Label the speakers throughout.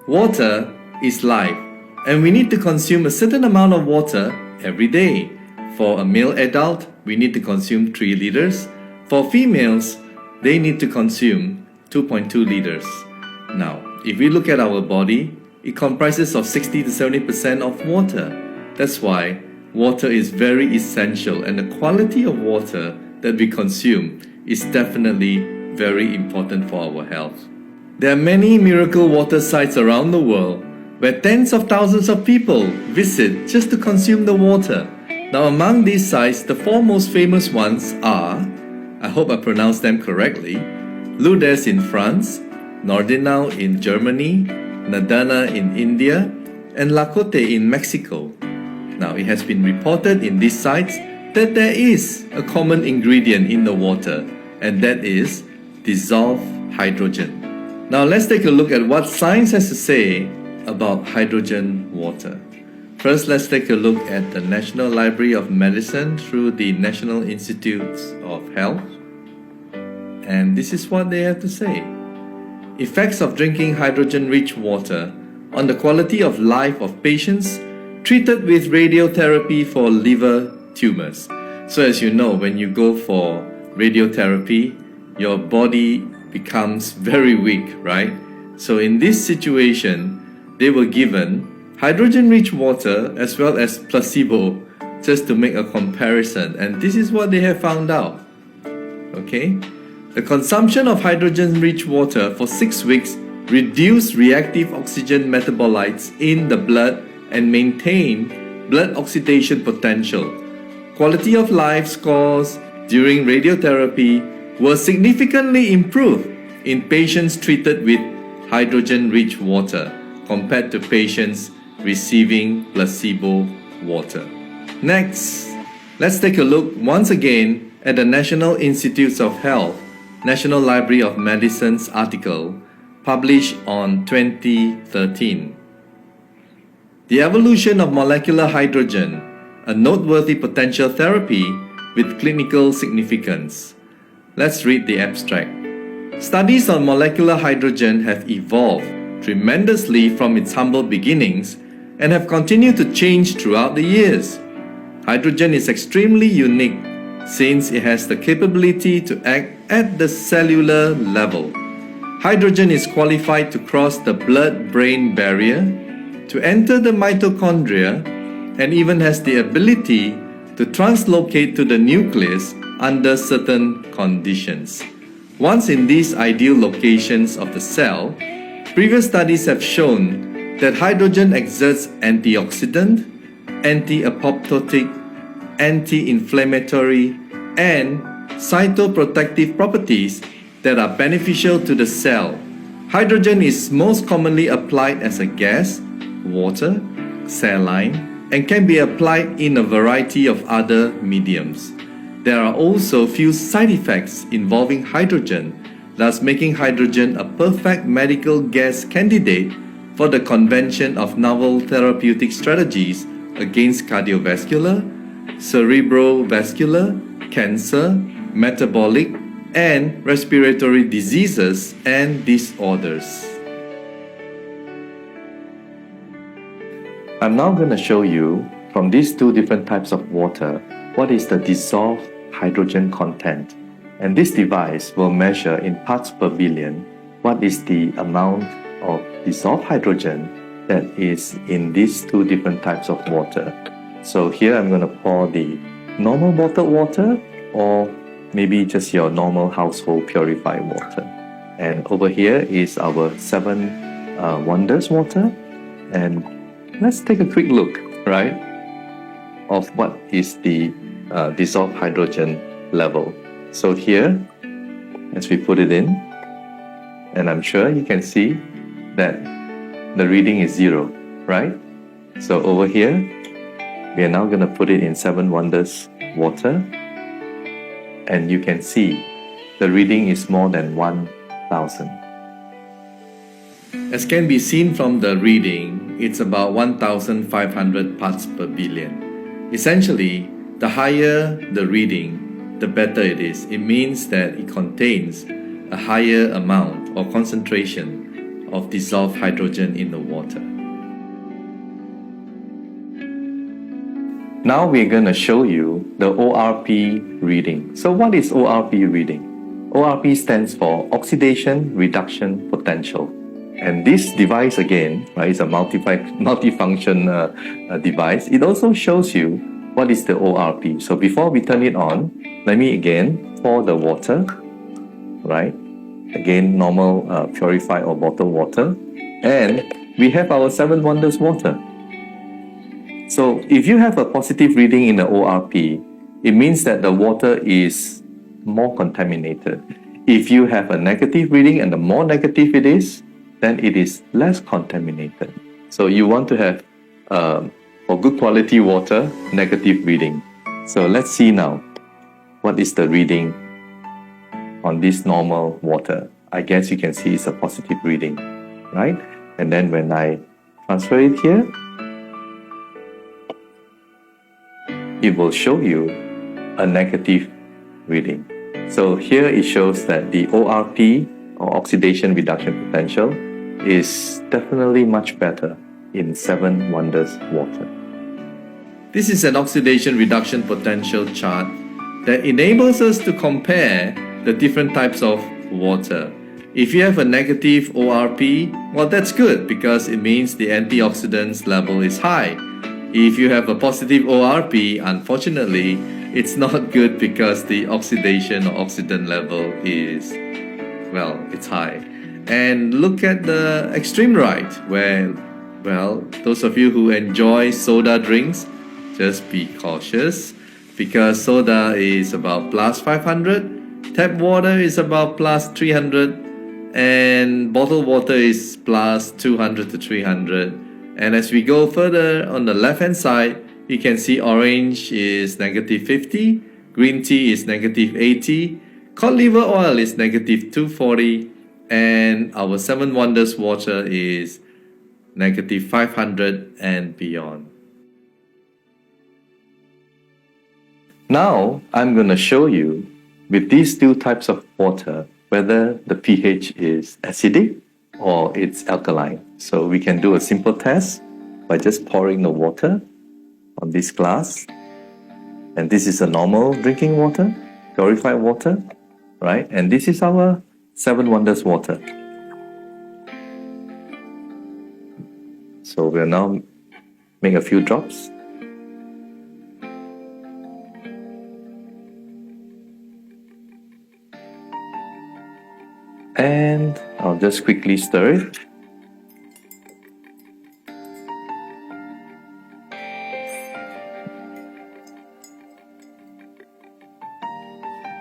Speaker 1: Water is life, and we need to consume a certain amount of water every day. For a male adult, we need to consume 3 liters. For females, they need to consume 2.2 liters. Now, if we look at our body, it comprises of 60 to 70% of water. That's why water is very essential, and the quality of water that we consume is definitely very important for our health. There are many miracle water sites around the world where tens of thousands of people visit just to consume the water. Now, among these sites, the 4 most famous ones are, I hope I pronounced them correctly, Lourdes in France, Nordenau in Germany, Nadana in India, and Lacote in Mexico. Now, it has been reported in these sites that there is a common ingredient in the water, and that is dissolved hydrogen. Now, let's take a look at what science has to say about hydrogen water. First, let's take a look at the National Library of Medicine through the National Institutes of Health. And this is what they have to say. Effects of drinking hydrogen-rich water on the quality of life of patients treated with radiotherapy for liver tumors. So as you know, when you go for radiotherapy, your body becomes very weak, right? So in this situation, they were given hydrogen-rich water as well as placebo just to make a comparison, and this is what they have found out. Okay? The consumption of hydrogen-rich water for 6 weeks reduced reactive oxygen metabolites in the blood and maintained blood oxidation potential. Quality of life scores during radiotherapy were significantly improved in patients treated with hydrogen-rich water compared to patients receiving placebo water. Next, let's take a look once again at the National Institutes of Health, National Library of Medicine's article published on 2013. The evolution of molecular hydrogen, a noteworthy potential therapy with clinical significance. Let's read the abstract. Studies on molecular hydrogen have evolved tremendously from its humble beginnings and have continued to change throughout the years. Hydrogen is extremely unique since it has the capability to act at the cellular level. Hydrogen is qualified to cross the blood-brain barrier, to enter the mitochondria, and even has the ability to translocate to the nucleus under certain conditions. Once in these ideal locations of the cell, previous studies have shown that hydrogen exerts antioxidant, anti-apoptotic, anti-inflammatory, and cytoprotective properties that are beneficial to the cell. Hydrogen is most commonly applied as a gas, water, saline, and can be applied in a variety of other mediums. There are also few side effects involving hydrogen, thus making hydrogen a perfect medical gas candidate for the convention of novel therapeutic strategies against cardiovascular, cerebrovascular, cancer, metabolic, and respiratory diseases and disorders. I'm now going to show you from these 2 different types of water what is the dissolved hydrogen content. And this device will measure in parts per billion what is the amount of dissolved hydrogen that is in these 2 different types of water. So here I'm going to pour the normal bottled water, or maybe just your normal household purified water. And over here is our 7 Wonders water. And let's take a quick look, right, of what is the dissolved hydrogen level. So here, as we put it in, and I'm sure you can see that the reading is 0, right? So over here, we are now going to put it in 7 Wonders water, and you can see the reading is more than 1,000. As can be seen from the reading, it's about 1,500 parts per billion. Essentially, the higher the reading, the better it is. It means that it contains a higher amount or concentration of dissolved hydrogen in the water. Now we're going to show you the ORP reading. So what is ORP reading? ORP stands for Oxidation Reduction Potential. And this device again, right, is a multifunction device. It also shows you what is the ORP. So before we turn it on, let me again pour the water, right? Again, normal purified or bottled water. And we have our 7 Wonders water. So if you have a positive reading in the ORP, it means that the water is more contaminated. If you have a negative reading and the more negative it is, then it is less contaminated. So you want to have, for good quality water, negative reading. So let's see now, what is the reading on this normal water? I guess you can see it's a positive reading, right? And then when I transfer it here, it will show you a negative reading. So here it shows that the ORP, or oxidation reduction potential, is definitely much better in 7 Wonders water. This is an oxidation reduction potential chart that enables us to compare the different types of water. If you have a negative ORP, well, that's good because it means the antioxidants level is high. If you have a positive ORP, unfortunately, it's not good because the oxidation or oxidant level is, well, it's high. And look at the extreme right, where, well, those of you who enjoy soda drinks, just be cautious because soda is about plus 500, tap water is about plus 300, and bottled water is plus 200 to 300. And as we go further on the left hand side, you can see orange is negative 50, green tea is negative 80, cod liver oil is negative 240, and our 7 Wonders water is negative 500 and beyond. Now I'm going to show you with these 2 types of water whether the pH is acidic or it's alkaline. So we can do a simple test by just pouring the water on this glass. And this is a normal drinking water, purified water, right? And this is our 7 Wonders water. So we'll now make a few drops. And I'll just quickly stir it.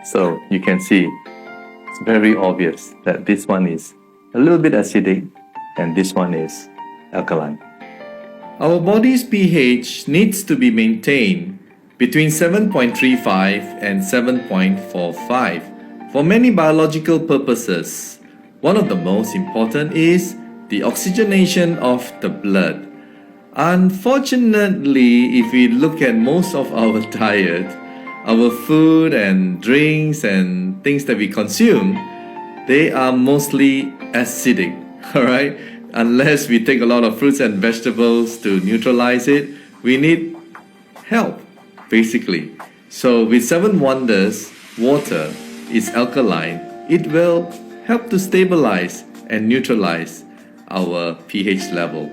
Speaker 1: So you can see it's very obvious that this one is a little bit acidic and this one is alkaline. Our body's pH needs to be maintained between 7.35 and 7.45 for many biological purposes. One of the most important is the oxygenation of the blood. Unfortunately, if we look at most of our diet, our food and drinks and things that we consume, they are mostly acidic, alright? Unless we take a lot of fruits and vegetables to neutralize it, we need help, basically. So with 7 Wonders water is alkaline, it will help to stabilize and neutralize our pH level.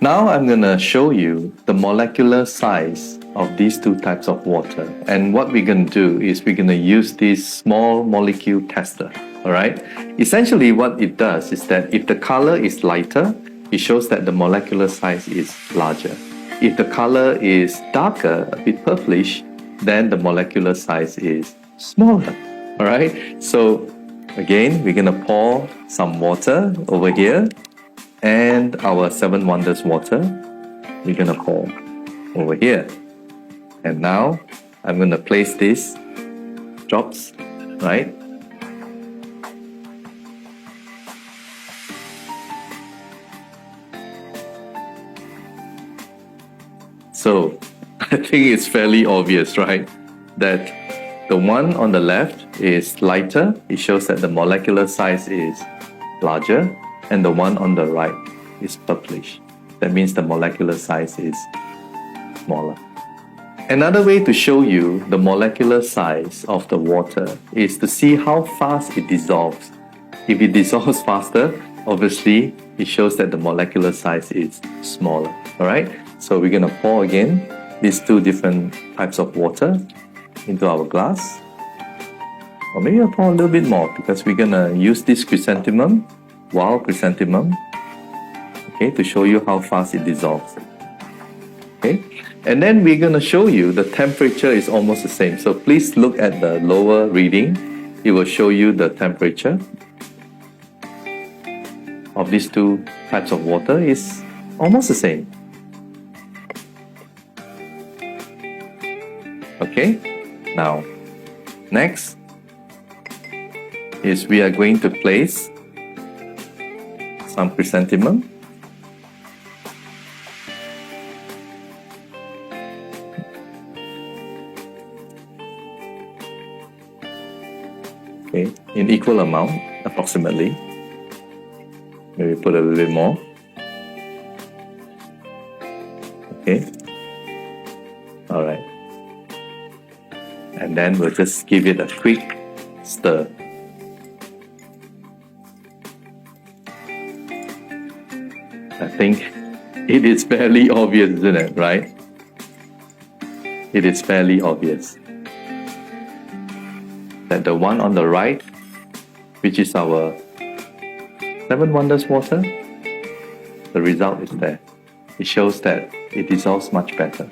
Speaker 1: Now I'm going to show you the molecular size of these 2 types of water. And what we're going to do is we're going to use this small molecule tester. Alright? Essentially what it does is that if the color is lighter, it shows that the molecular size is larger. If the color is darker, a bit purplish, then the molecular size is smaller. Alright? So again, we're going to pour some water over here, and our 7 Wonders water we're going to pour over here. And now I'm going to place these drops, right? So I think it's fairly obvious, right? That the one on the left is lighter, it shows that the molecular size is larger, and the one on the right is purplish. That means the molecular size is smaller. Another way to show you the molecular size of the water is to see how fast it dissolves. If it dissolves faster, obviously it shows that the molecular size is smaller. Alright, so we're going to pour again these two different types of water into our glass. Or maybe I'll pour a little bit more because we're going to use this chrysanthemum, wild chrysanthemum, okay, to show you how fast it dissolves. Okay, and then we're going to show you the temperature is almost the same. So please look at the lower reading. It will show you the temperature of these two types of water is almost the same. Okay, now next is we are going to place some chrysanthemum. Okay, in equal amount, approximately. Maybe put a little bit more. Okay. Alright. And then we'll just give it a quick stir. I think it is fairly obvious, isn't it? Right? It is fairly obvious that the one on the right, which is our 7 Wonders water, the result is there. It shows that it dissolves much better.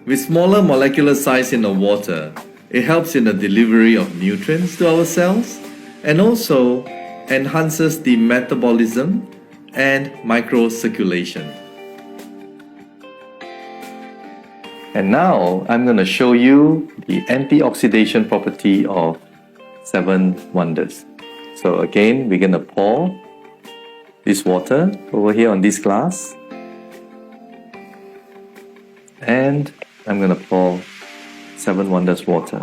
Speaker 1: With smaller molecular size in the water, it helps in the delivery of nutrients to our cells and also enhances the metabolism and microcirculation. And now I'm going to show you the antioxidant property of 7 Wonders. So again, we're going to pour this water over here on this glass. And I'm going to pour 7 Wonders water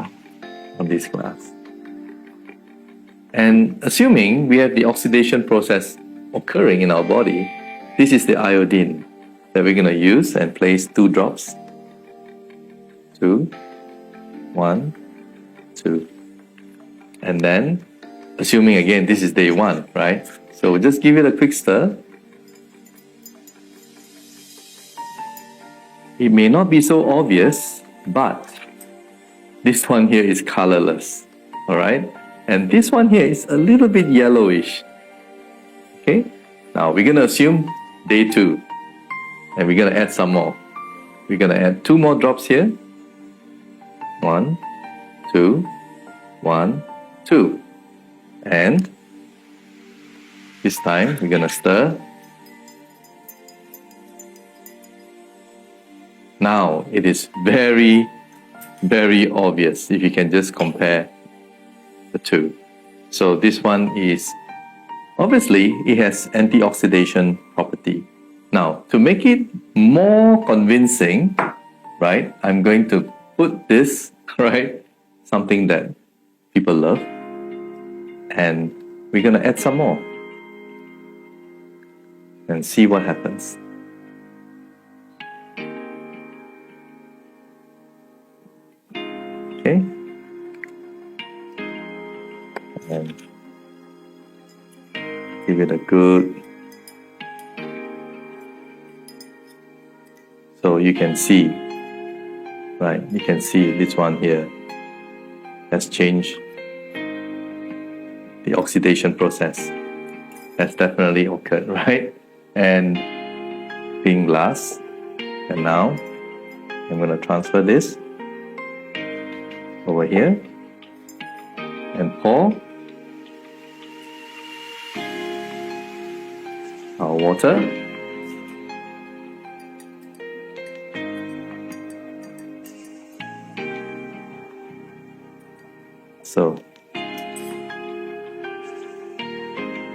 Speaker 1: on this glass. And assuming we have the oxidation process occurring in our body, this is the iodine that we're going to use and place 2 drops. 2, 1, 2. And then, assuming again this is day 1, right? So we'll just give it a quick stir. It may not be so obvious, but this one here is colorless, alright? And this one here is a little bit yellowish. Okay? Now we're going to assume day 2. And we're going to add some more. We're going to add 2 more drops here. 1, 2, 1, 2. And this time we're going to stir. Now it is very, very obvious if you can just compare the two. So this one is, obviously it has antioxidant property. Now to make it more convincing, right, I'm going to put this, right, something that people love, and we're going to add some more and see what happens. Okay, and give it a good, so you can see, right, you can see this one here has changed. The oxidation process has definitely occurred, right? And being glass, and now I'm going to transfer this over here and pour our water. So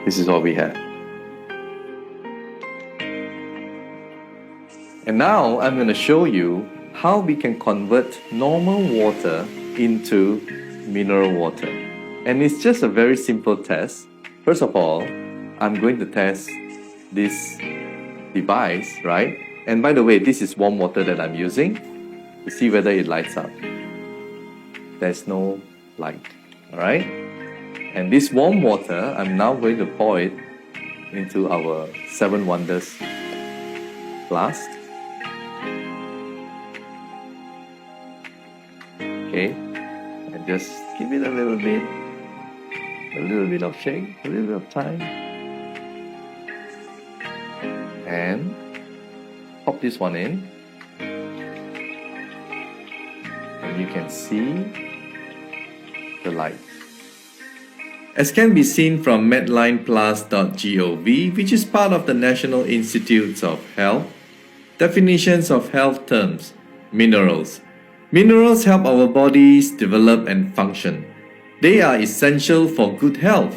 Speaker 1: this is what we have. And now I'm going to show you how we can convert normal water into mineral water. And it's just a very simple test. First of all, I'm going to test this device, right? And by the way, this is warm water that I'm using to see whether it lights up. There's no light, all right? And this warm water, I'm now going to pour it into our 7 Wonders flask. Okay, and just give it a little bit of shake, a little bit of time, and pop this one in, and you can see the light. As can be seen from medlineplus.gov, which is part of the National Institutes of Health, definitions of health terms, minerals. Minerals help our bodies develop and function. They are essential for good health.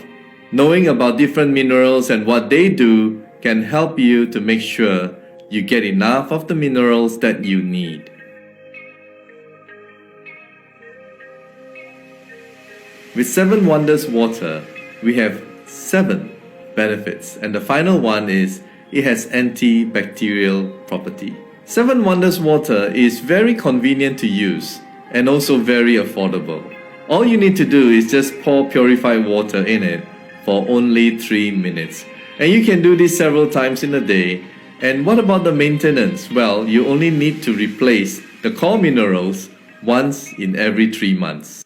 Speaker 1: Knowing about different minerals and what they do can help you to make sure you get enough of the minerals that you need. With 7 Wonders water, we have 7 benefits, and the final one is it has antibacterial property. 7 Wonders water is very convenient to use and also very affordable. All you need to do is just pour purified water in it for only 3 minutes. And you can do this several times in a day. And what about the maintenance? Well, you only need to replace the core minerals once in every 3 months.